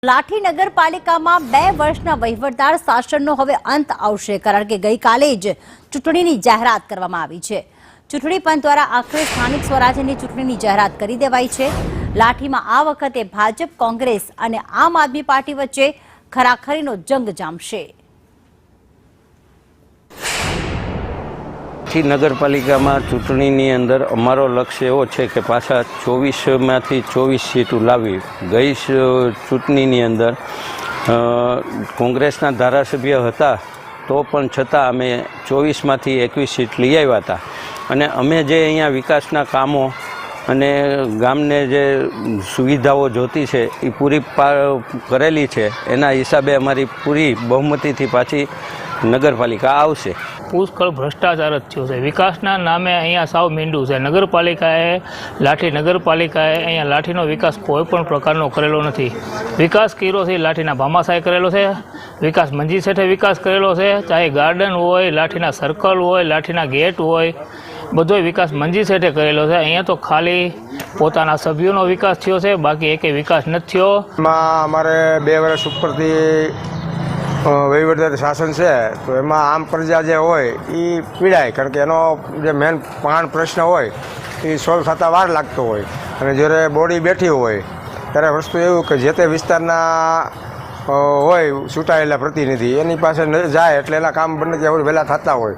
લાઠી નગરપાલિકામાં 2 વર્ષના વહીવટદાર શાસનનો હવે અંત આવશે કારણ કે ગઈકાલે જ ચૂંટણીની જાહેરાત કરવામાં આવી છે। ચૂંટણી પંચ દ્વારા આખરે સ્થાનિક સ્વરાજ્યની ચૂંટણીની જાહેરાત કરી દેવાઈ છે। લાઠીમાં આ વખતે ભાજપ, કોંગ્રેસ અને આમ આદમી પાર્ટી વચ્ચે ખરાખરીનો જંગ જામશે। નગરપાલિકામાં ચૂંટણીની અંદર અમારો લક્ષ્ય એવો છે કે પાછા 24માંથી 24 સીટો લાવી। ગઈ ચૂંટણીની અંદર કોંગ્રેસના ધારાસભ્ય હતા તો પણ છતાં અમે 24માંથી 21 સીટ લઈ આવ્યા હતા અને અમે જે અહીંયા વિકાસના કામો અને ગામને જે સુવિધાઓ જોતી છે એ પૂરી કરેલી છે। એના હિસાબે અમારી પૂરી બહુમતીથી પાછી નગરપાલિકા આવશે। પુષ્કળ ભ્રષ્ટાચાર જ થયો છે। વિકાસના નામે અહીંયા સાવ મીંડું છે। નગરપાલિકાએ લાઠી નગરપાલિકાએ અહીંયા લાઠીનો વિકાસ કોઈ પણ પ્રકારનો કરેલો નથી। વિકાસ કર્યો છે લાઠીના ભામાશાએ કરેલો છે, વિકાસ મંજી શેઠે વિકાસ કરેલો છે, ચાહે ગાર્ડન હોય, લાઠીના સર્કલ હોય, લાઠીના ગેટ હોય, બધો વિકાસ મંજી શેઠે કરેલો છે। અહીંયા તો ખાલી પોતાના સભ્યોનો વિકાસ થયો છે, બાકી એકે વિકાસ નથી થયો। અમારે 2 વર્ષ ઉપરથી વહીવટદાર શાસન છે તો એમાં આમ પ્રજા જે હોય એ પીડાય, કારણ કે એનો જે મેન પ્રશ્ન હોય એ સોલ્વ થતાં વાર લાગતો હોય અને જ્યારે બોડી બેઠી હોય ત્યારે વસ્તુ એવું કે જે તે વિસ્તારના હોય ચૂંટાયેલા પ્રતિનિધિ એની પાસે જાય એટલે એના કામ બને ત્યાં વહેલા થતા હોય।